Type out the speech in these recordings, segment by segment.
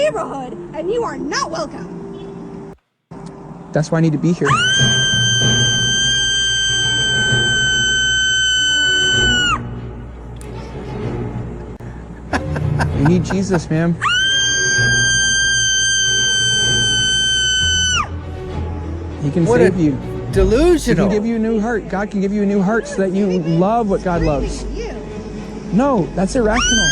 neighborhood, and you are not welcome. That's why I need to be here. You need Jesus, ma'am. He can save you. Delusional. He can give you a new heart. God can give you a new heart so that you love what God loves. No, that's irrational.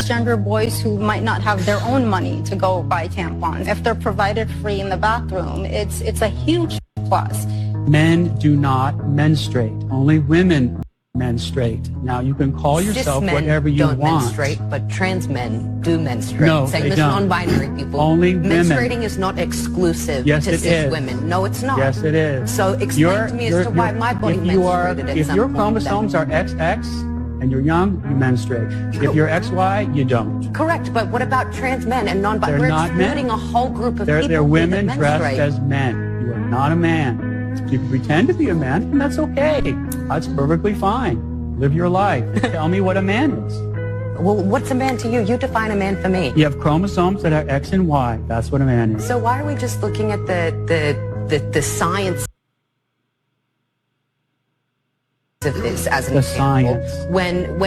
Gender boys who might not have their own money to go buy tampons, if they're provided free in the bathroom, it's a huge plus. Men do not menstruate. Only women menstruate. Now, you can call yourself whatever you want. Don't menstruate, but trans men do menstruate. No, Same they as don't. non-binary people. Only women. Menstruating is not exclusive Yes, to it cis is. women. No, it's not. Yes, it is. So explain to me as to why my body menstruated at If some your point chromosomes are XX and you're young, you menstruate. If you're XY, you don't. Correct, but what about trans men and non-binary? We're not excluding men. a whole group of people They're women that dressed menstruate. as men. You are not a man. You pretend to be a man, and that's okay. That's perfectly fine. Live your life. Tell me what a man is. Well, what's a man to you? You define a man for me. You have chromosomes that are X and Y. That's what a man is. So why are we just looking at the science of this as an example? When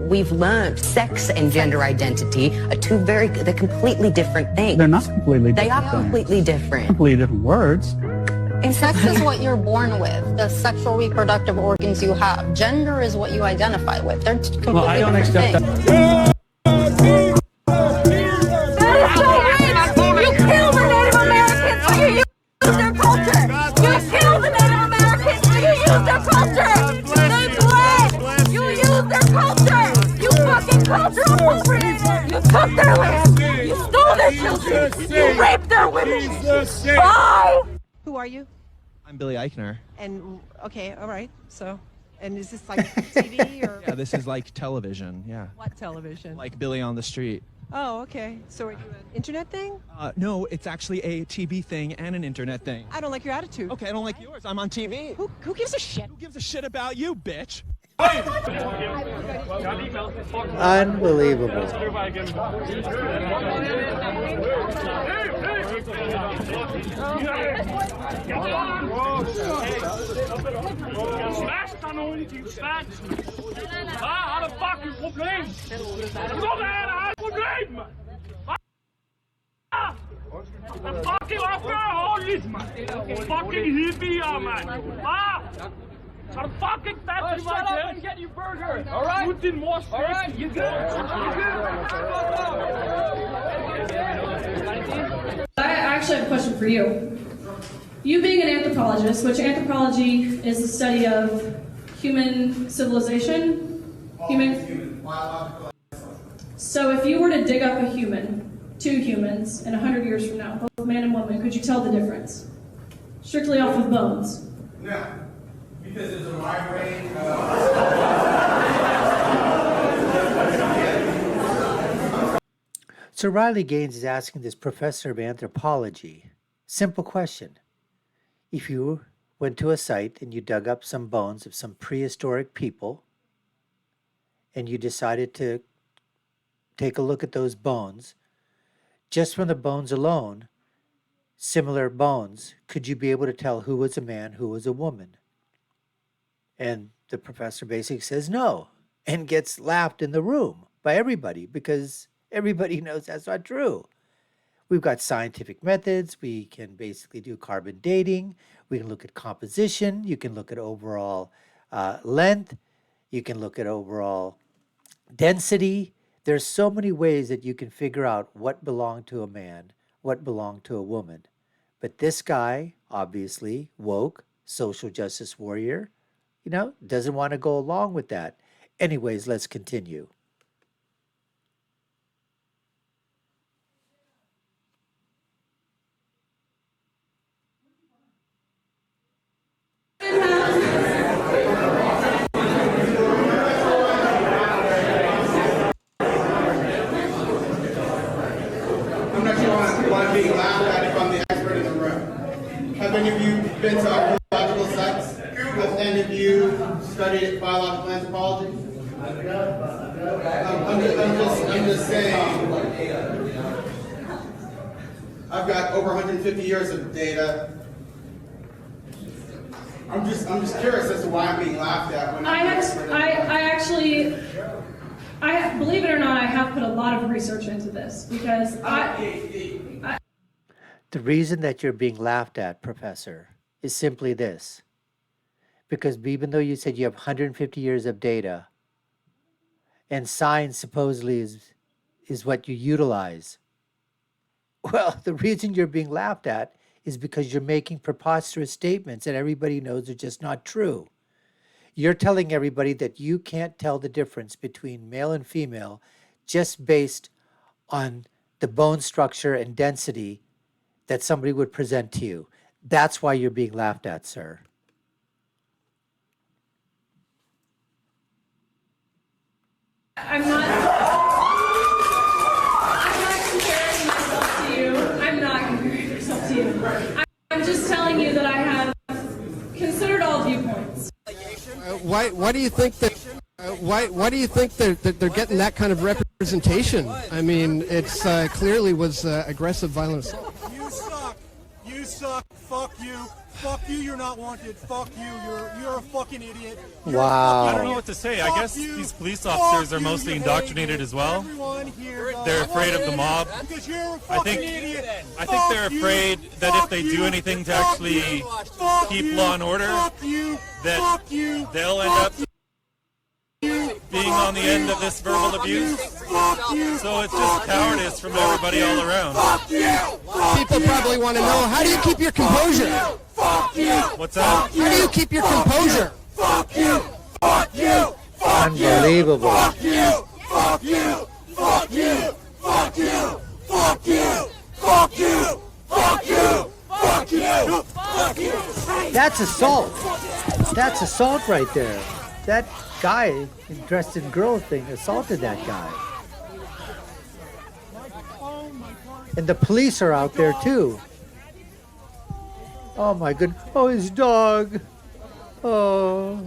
we've learned sex and gender identity are they're completely different things. They're not completely different. They are things. completely different. Completely different words. And sex is what you're born with, the sexual reproductive organs you have. Gender is what you identify with. They're completely Well, I don't different accept things. that. You kill the Native Americans, so you use their culture. You kill the Native Americans, so you use their culture. They bled. You use their culture. You fucking cultural appropriators. You took their land. You stole their children. You raped their women. Bye. Who are you? I'm Billy Eichner. And okay, all right. So, and is this like TV or? Yeah, this is like television. Yeah. What television? Like Billy on the Street. Oh, okay. So are you an internet thing? No, it's actually a TV thing and an internet thing. I don't like your attitude. Okay, I don't like yours. I'm on TV. Who gives a shit? Who gives a shit about you, bitch? Unbelievable. Fucking hippie, man. I'll fucking fat you right there and get you burger. All right. Put in more steak. All right. You good? I actually have a question for you. You being an anthropologist, which anthropology is the study of human civilization, So if you were to dig up a human, two humans, in 100 years from now, both man and woman, could you tell the difference? Strictly off of bones. No. Because there's a wide range So Riley Gaines is asking this professor of anthropology, simple question. If you went to a site and you dug up some bones of some prehistoric people and you decided to take a look at those bones, just from the bones alone, similar bones, could you be able to tell who was a man, who was a woman? And the professor basically says no and gets laughed in the room by everybody because everybody knows that's not true. We've got scientific methods. We can basically do carbon dating. We can look at composition. You can look at overall length. You can look at overall density. There's so many ways that you can figure out what belonged to a man, what belonged to a woman. But this guy, obviously woke, social justice warrior, doesn't want to go along with that. Anyways, let's continue. I'm not sure why I'm being laughed at if I'm the expert in the room. Have any of you been to archaeological sites? Have any of you studied biological anthropology? I'm just saying. I've got over 150 years of data. I'm just curious as to why I'm being laughed at. When I believe it or not, I have put a lot of research into this because The reason that you're being laughed at, Professor, is simply this. Because even though you said you have 150 years of data, and science supposedly is what you utilize, well, the reason you're being laughed at is because you're making preposterous statements that everybody knows are just not true. You're telling everybody that you can't tell the difference between male and female just based on the bone structure and density that somebody would present to you. That's why you're being laughed at, sir. I'm not comparing myself to you. I'm not comparing myself to you. I'm just telling you that I have considered all viewpoints. Why do you think that? Why do you think that they're getting that kind of representation? I mean, it's clearly was aggressive violence. You suck. You suck. Fuck you. Fuck you. You're not wanted. Fuck you. You're a fucking idiot. Wow. I don't know what to say. I guess these police officers are mostly indoctrinated as well. They're afraid of the mob. I think they're afraid that if they do anything to actually keep law and order, that they'll end up being on the end of this verbal abuse. So it's just cowardice from everybody all around. People probably want to know, how do you keep your composure? What's that? How do you keep your composure? Fuck you. Fuck you. Unbelievable. Fuck you. Fuck you. Fuck you. Fuck you. Fuck you. Fuck you. Fuck you. Fuck you. Fuck you. That's assault. That's assault right there. That guy dressed in girl thing assaulted that guy. And the police are out there too. Oh my goodness. Oh, his dog. Oh.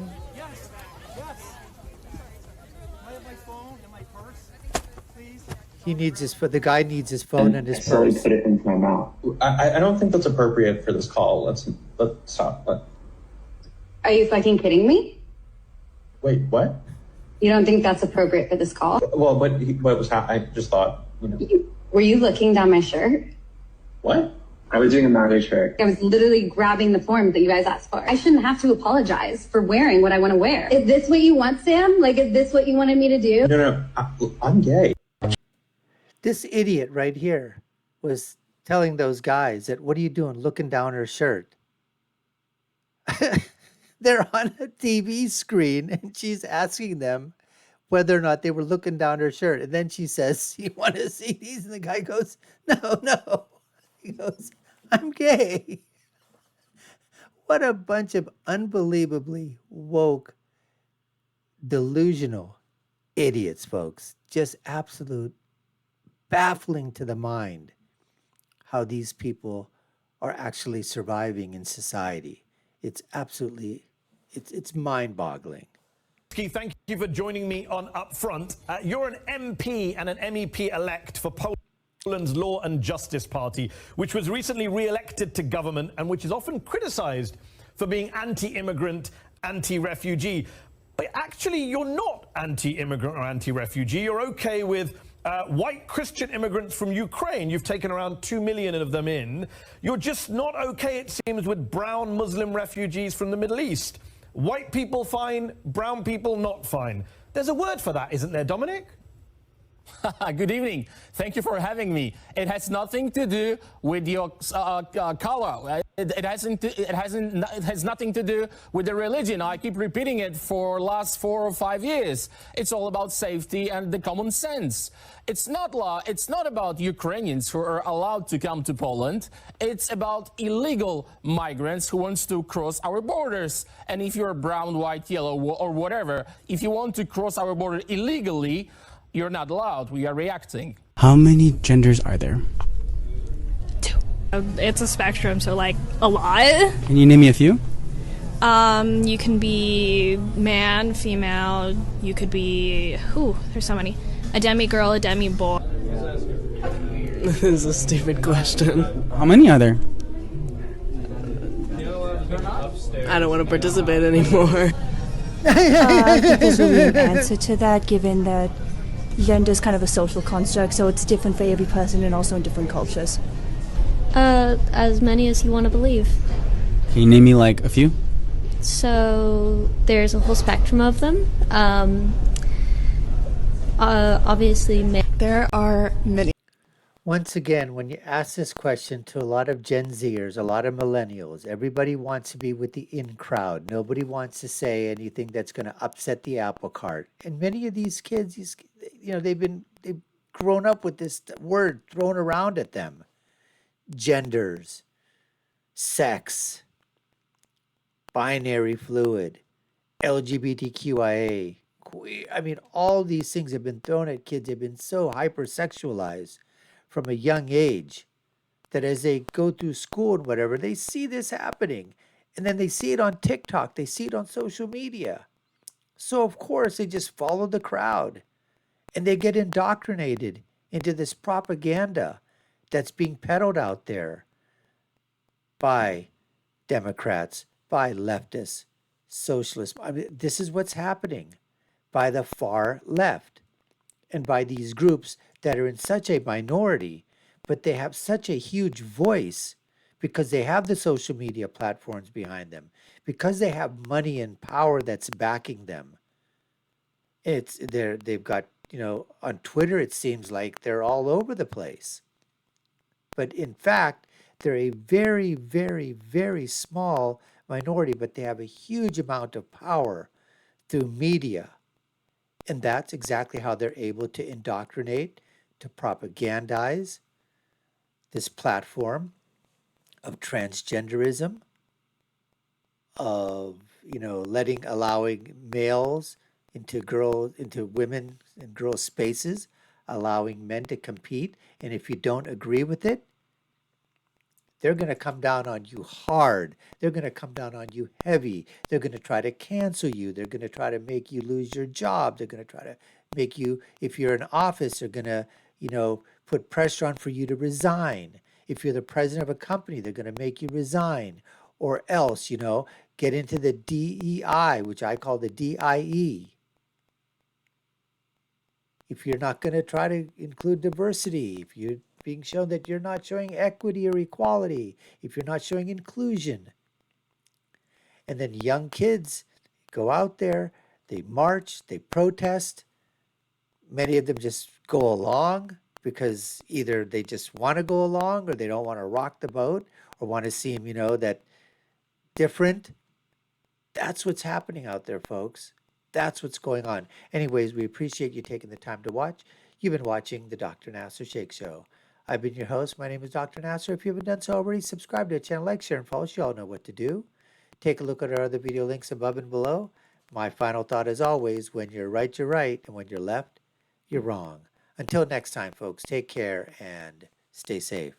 He needs his phone. The guy needs his phone and his purse. Put it into my mouth. I don't think that's appropriate for this call. Let's stop. Are you fucking kidding me? Wait, what? You don't think that's appropriate for this call? Well, what was happening? I just thought, Were you looking down my shirt? What? I was doing a magic trick. I was literally grabbing the form that you guys asked for. I shouldn't have to apologize for wearing what I want to wear. Is this what you want, Sam? Like, is this what you wanted me to do? No, I'm gay. This idiot right here was telling those guys that, what are you doing looking down her shirt? They're on a TV screen and she's asking them whether or not they were looking down her shirt. And then she says, you want to see these? And the guy goes, no. He goes, I'm gay. What a bunch of unbelievably woke, delusional idiots, folks. Just absolute baffling to the mind how these people are actually surviving in society. It's absolutely, it's mind-boggling. Thank you for joining me on Upfront. You're an MP and an MEP-elect for Poland's Law and Justice Party, which was recently re-elected to government and which is often criticized for being anti-immigrant, anti-refugee. But actually, you're not anti-immigrant or anti-refugee. You're okay with white Christian immigrants from Ukraine. You've taken around 2 million of them in. You're just not okay, it seems, with brown Muslim refugees from the Middle East. White people fine, brown people not fine. There's a word for that, isn't there, Dominic? Good evening. Thank you for having me. It has nothing to do with your color. It has nothing to do with the religion. I keep repeating it for last 4 or 5 years. It's all about safety and the common sense. It's not about Ukrainians who are allowed to come to Poland. It's about illegal migrants who wants to cross our borders. And if you're brown, white, yellow, or whatever, if you want to cross our border illegally, you're not allowed. We are reacting. How many genders are there? 2. It's a spectrum, so like a lot. Can you name me a few? You can be man, female. You could be there's so many. A demi girl, a demi boy. This is a stupid question. How many are there? I don't want to participate anymore. I think there's really an answer to that, given that gender is kind of a social construct, so it's different for every person and also in different cultures. As many as you want to believe. Can you name me like a few? So there's a whole spectrum of them. Obviously, there are many. Once again, when you ask this question to a lot of Gen Zers, a lot of millennials, everybody wants to be with the in crowd. Nobody wants to say anything that's going to upset the apple cart. And many of these kids, they've grown up with this word thrown around at them. Genders, sex, binary fluid, LGBTQIA, queer. I mean, all these things have been thrown at kids. They've been so hypersexualized from a young age that as they go through school and whatever, they see this happening. And then they see it on TikTok. They see it on social media. So, of course, they just follow the crowd. And they get indoctrinated into this propaganda that's being peddled out there by Democrats, by leftists, socialists. I mean, this is what's happening by the far left and by these groups that are in such a minority, but they have such a huge voice because they have the social media platforms behind them, because they have money and power that's backing them. They've got, on Twitter, it seems like they're all over the place. But in fact, they're a very, very, very small minority, but they have a huge amount of power through media. And that's exactly how they're able to indoctrinate, to propagandize this platform of transgenderism, of, allowing males into women and girls' spaces, allowing men to compete. And if you don't agree with it, they're going to come down on you hard. They're going to come down on you heavy. They're going to try to cancel you. They're going to try to make you lose your job. They're going to try to make you, if you're in office, they're going to, put pressure on for you to resign. If you're the president of a company, they're going to make you resign. Or else, get into the DEI, which I call the DIE. If you're not going to try to include diversity, if you're being shown that you're not showing equity or equality, if you're not showing inclusion. And then young kids go out there, they march, they protest. Many of them just go along because either they just want to go along or they don't want to rock the boat or want to seem, that different. That's what's happening out there, folks. That's what's going on. Anyways, we appreciate you taking the time to watch. You've been watching the Dr. Nasser Shake Show. I've been your host. My name is Dr. Nasser. If you haven't done so already, subscribe to the channel, like, share, and follow. You all know what to do. Take a look at our other video links above and below. My final thought, as always, when you're right, you're right, and when you're left, you're wrong. Until next time, folks, take care and stay safe.